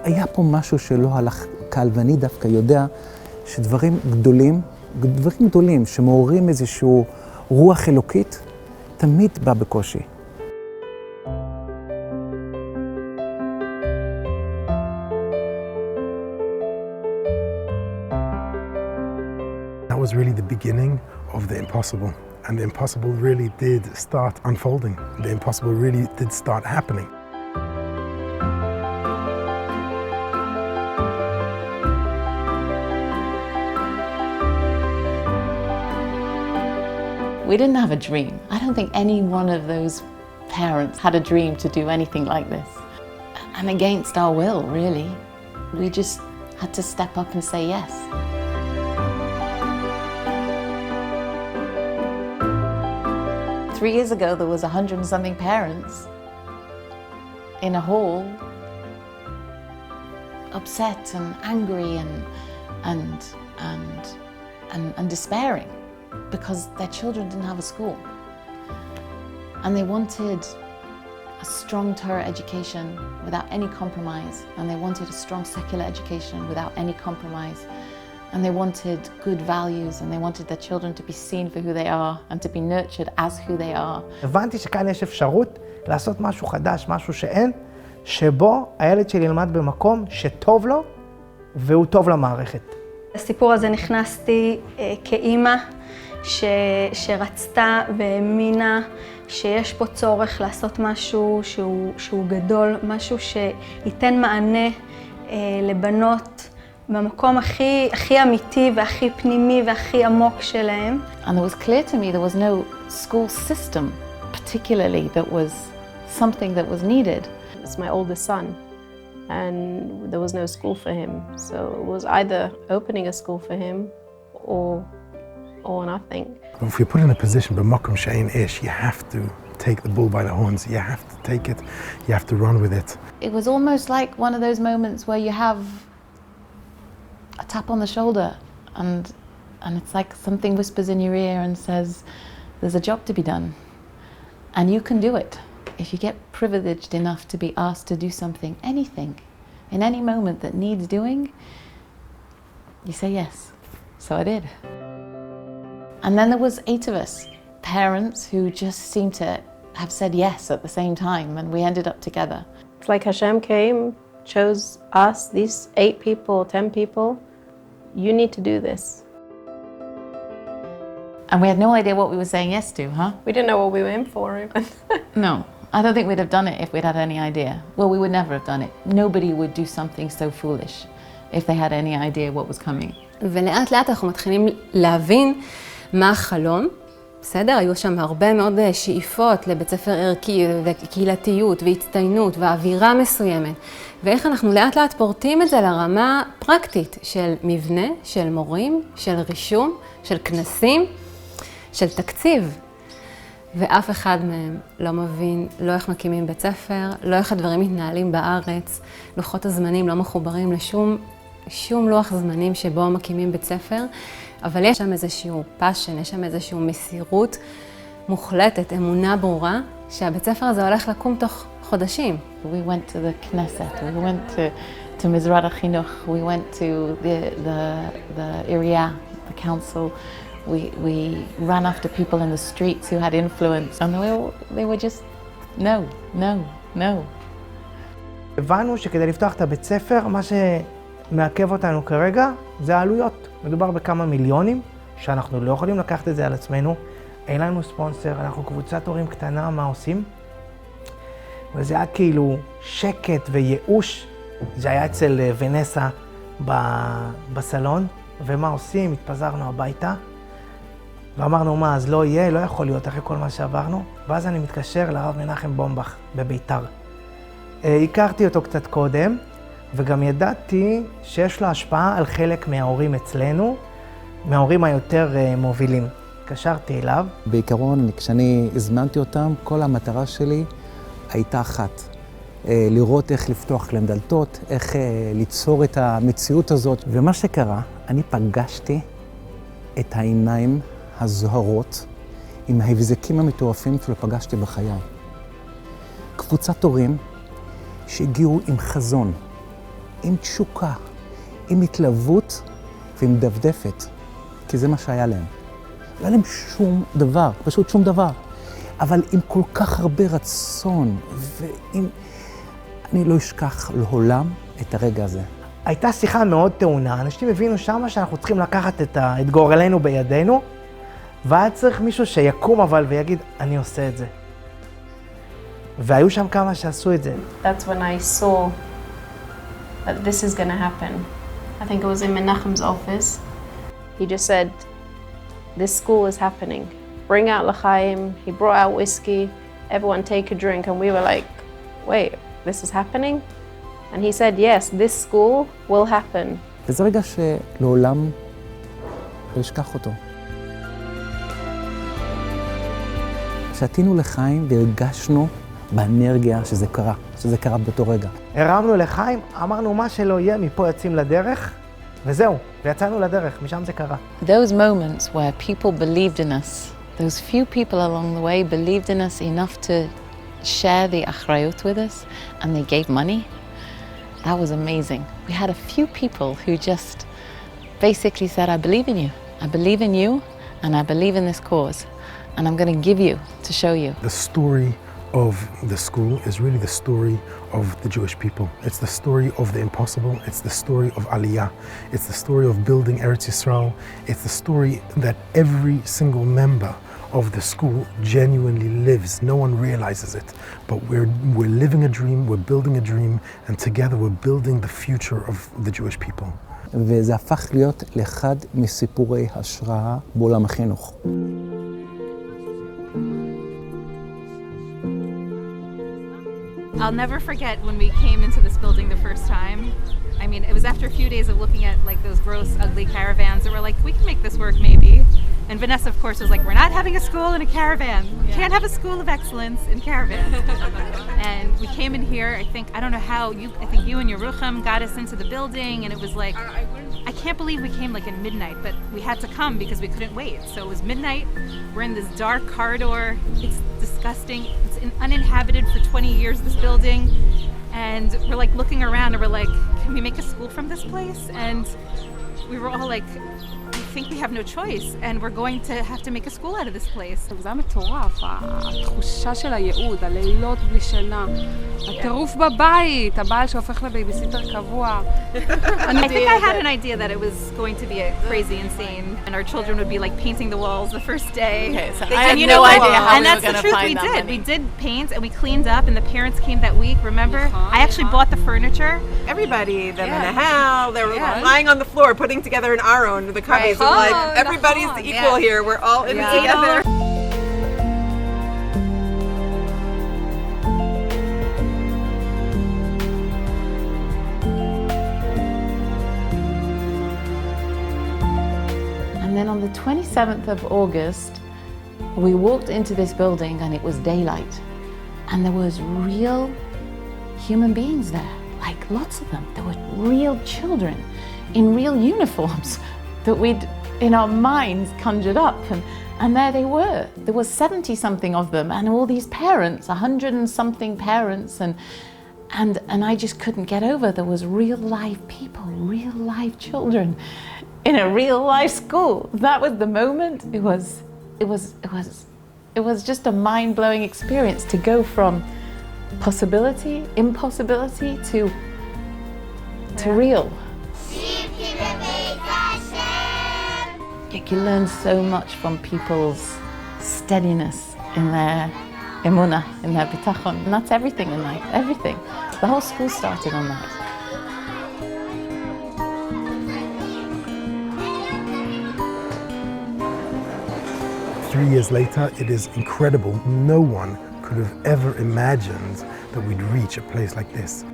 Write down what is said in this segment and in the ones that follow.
היה פה משהו שלא הלך קל, ואני דווקא יודע שדברים גדולים שמעוררים איזשהו רוח אלוקית, תמיד בא בקושי. That was really the beginning of the impossible. And the impossible really did start unfolding. The impossible really did start happening. We didn't have a dream. I don't think any one of those parents had a dream to do anything like this. And against our will, really. We just had to step up and say yes. 3 years ago, there was 100 and something parents in a hall, upset and angry and despairing because their children didn't have a school. And they wanted a strong Torah education without any compromise, and they wanted a strong secular education without any compromise. And they wanted good values, and they wanted their children to be seen for who they are and to be nurtured as who they are. הבנתי שכאן יש אפשרות לעשות משהו חדש, משהו שאין, שבו הילד שלי ילמד במקום שטוב לו והוא טוב למערכת. לסיפור הזה נכנסתי כאימא שרצתה והאמינה שיש פה צורך לעשות משהו שהוא גדול, משהו שייתן מענה לבנות במקום הכי אמיתי והכי פנימי והכי עמוק שלהם. And it was clear to me there was no school system, particularly that was something that was needed. It's my oldest son, and there was no school for him. So it was either opening a school for him or nothing. If you're put in a position, b'makom she'ein ish, you have to take the bull by the horns. You have to take it. You have to run with it. It was almost like one of those moments where you have a tap on the shoulder and it's like something whispers in your ear and says, there's a job to be done and you can do it. If you get privileged enough to be asked to do something, anything, in any moment that needs doing, you say yes. So I did. And then there was 8 of us, parents who just seemed to have said yes at the same time, and we ended up together. It's like Hashem came, chose us, these 8 people, 10 people. You need to do this. And we had no idea what we were saying yes to, huh? We didn't know what we were in for even. No, I don't think we'd have done it if we'd had any idea. Well, we would never have done it. Nobody would do something so foolish if they had any idea what was coming. ולאט לאט אנחנו מתחילים להבין מה החלום. בסדר? היו שם הרבה מאוד שאיפות לבית ספר ערכי וקהילתיות והצטיינות ואווירה מסוימת. ואיך אנחנו לאט לאט פורטים את זה לרמה פרקטית של מבנה, של מורים, של רישום, של כנסים, של תקציב. ואף אחד מהם לא מבין לא איך מקימים בית ספר, לא איך הדברים מתנהלים בארץ, לוחות הזמנים לא מחוברים לשום לוח זמנים שבו מקימים בית ספר, אבל יש שם איזשהו פאשן, יש שם איזשהו מסירות מוחלטת, אמונה ברורה, שהבית ספר הזה הולך לקום תוך חודשים. We went to the Knesset, we went to Mizrad HaChinuch, we went to the area, the council. We ran after people in the streets who had influence, and they were just, no. הבנו שכדי לפתוח את הבית ספר, מה שמעכב אותנו כרגע זה העלויות. מדובר בכמה מיליונים, שאנחנו לא יכולים לקחת את זה על עצמנו. אין לנו ספונסר, אנחנו קבוצת הורים קטנה, מה עושים? וזה היה כאילו שקט וייאוש. זה היה אצל ונסה בסלון, ומה עושים? התפזרנו הביתה. ואמרנו, מה, אז לא יהיה, לא יכול להיות אחרי כל מה שעברנו. ואז אני מתקשר לרב מנחם בומבך בביתר. הכרתי אותו קצת קודם, וגם ידעתי שיש לו השפעה על חלק מההורים אצלנו, מההורים היותר מובילים. התקשרתי אליו. בעיקרון, כשאני הזמנתי אותם, כל המטרה שלי הייתה אחת. לראות איך לפתוח להם דלתות, איך ליצור את המציאות הזאת. ומה שקרה, אני פגשתי את העיניים הזוהרות עם ההבזקים המטורפים שלא פגשתי בחיי. קבוצת הורים שהגיעו עם חזון, עם תשוקה, עם התלהבות ועם דפדפת, כי זה מה שהיה להם. לא היה להם שום דבר, פשוט שום דבר, אבל עם כל כך הרבה רצון, אני לא אשכח לעולם את הרגע הזה. הייתה שיחה מאוד טעונה, אנשים הבינו שמה שאנחנו צריכים לקחת את גורלנו בידינו, והיה צריך מישהו שיקום אבל ויגיד, אני עושה את זה. והיו שם כמה שעשו את זה. That's when I saw that this is going to happen. I think it was in Menachem's office. He just said, this school is happening. Bring out l'chaim. He brought out whiskey. Everyone take a drink. And we were like, wait, this is happening? And he said, yes, this school will happen. וזה רגע שלעולם לא אשכח אותו. שתינו לחיים והרגשנו באנרגיה שזה קרה באותו רגע. הרמנו לחיים, אמרנו מה שלא יהיה, מפה יוצאים לדרך, וזהו, ויצאנו לדרך, משם זה קרה. Those moments where people believed in us, those few people along the way believed in us enough to share the achrayut with us, and they gave money, that was amazing. We had a few people who just basically said, I believe in you. I believe in you, and I believe in this cause, and I'm going to give you to show you. The story of the school is really the story of the Jewish people. It's the story of the impossible. It's the story of Aliyah. It's the story of building Eretz Yisrael. It's the story that every single member of the school genuinely lives. No one realizes it, but we're living a dream, we're building a dream, and together we're building the future of the Jewish people. וזה הפך להיות לאחד מסיפורי השראה בעולם החינוך. I'll never forget when we came into this building the first time. I mean, it was after a few days of looking at like those gross, ugly caravans that were like, we can make this work maybe. And Vanessa, of course, was like, we're not having a school in a caravan. We can't have a school of excellence in caravans. And we came in here, I don't know how, I think you and Yerucham got us into the building, and it was like, I can't believe we came like at midnight, but we had to come because we couldn't wait. So it was midnight, we're in this dark corridor, it's disgusting, it's uninhabited for 20 years, this building, and we're like looking around and we're like, can we make a school from this place? And we were all like, I think we have no choice, and we're going to have to make a school out of this place. זה היה מטורף, התחושה של הייעוד, הלילות בלי שינה, הטירוף בבית, הבעל שהופך לבייביסיטר קבוע. I think I had an idea that it was going to be a crazy insane, and our children would be like painting the walls the first day. Okay, so I had no idea how we were going to find that money. We did paint and we cleaned up, and the parents came that week, remember? I actually bought the furniture. Everybody, the Menahel, they were lying on the floor putting together an aron, the cubbies, and like, everybody's equal here, we're all in it together. And then on the 27th of August, we walked into this building and it was daylight. And there was real human beings there, like lots of them. There were real children in real uniforms that we'd, in our minds, conjured up. And there they were. There was 70-something of them, and all these parents, 100 and something parents, and I just couldn't get over. There was real live people, real live children in a real life school. That was the moment. It was just a mind-blowing experience to go from possibility, impossibility to real. You learn so much from people's steadiness in their emunah, in their bitachon. And that's everything in life, everything. The whole school started on that. Three years later, it is incredible. No one could have ever imagined that we'd reach a place like this.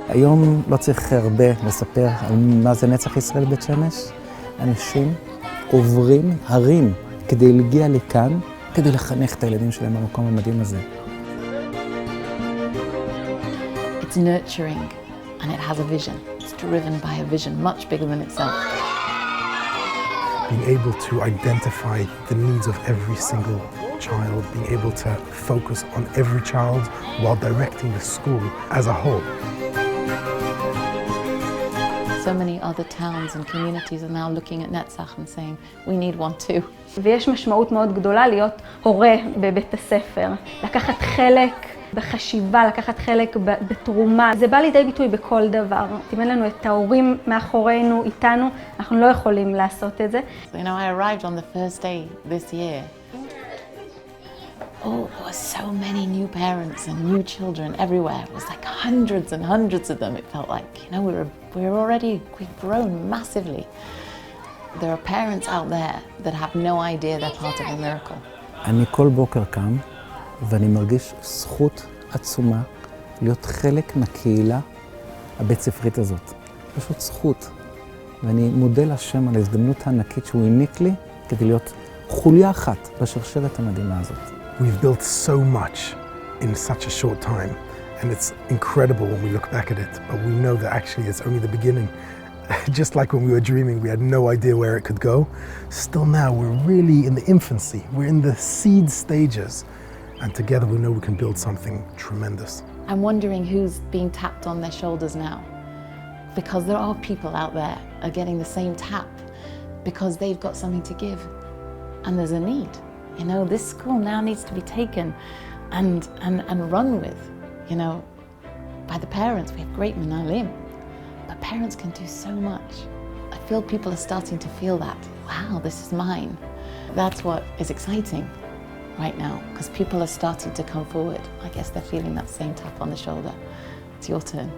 היום לא צריך הרבה לספר על מה זה נצח ישראל בית שמש. אנשים עוברים הרים כדי להגיע לכאן, כדי לחנך את הילדים שלהם במקום המדהים הזה. It's nurturing and it has a vision. It's driven by a vision much bigger than itself. Being able to identify the needs of every single child, being able to focus on every child while directing the school as a whole. So many other towns and communities are now looking at Netzach and saying, we need one too. ויש משמעות מאוד גדולה להיות הורה בבית הספר. לקחת חלק בחשיבה, לקחת חלק בתרומה. זה בא לידי ביטוי בכל דבר. אם אין לנו את ההורים מאחורינו, איתנו, אנחנו לא יכולים לעשות את זה. So, you know, I arrived on the first day this year. Oh, there were so many new parents and new children everywhere. It was like hundreds and hundreds of them, it felt like. You know, we've grown massively. There are parents out there that have no idea they're part of a miracle. אני כל בוקר קם ואני מרגיש זכות עצומה להיות חלק מהקהילה הבית ספרית הזאת. פשוט זכות. ואני מודה להשם על ההזדמנות הענקית שהוא העניק לי כדי להיות חוליה אחת בשרשרת המדהימה הזאת. We've built so much in such a short time, and it's incredible when we look back at it, but we know that actually it's only the beginning. Just like when we were dreaming, we had no idea where it could go. Still now, we're really in the infancy. We're in the seed stages, and together we know we can build something tremendous. I'm wondering who's being tapped on their shoulders now, because there are people out there are getting the same tap because they've got something to give, and there's a need. You know, this school now needs to be taken and run with, you know, by the parents. We have great menalim, but parents can do so much. I feel people are starting to feel that, wow, this is mine. That's what is exciting right now, because people are starting to come forward. I guess they're feeling that same tap on the shoulder. It's your turn.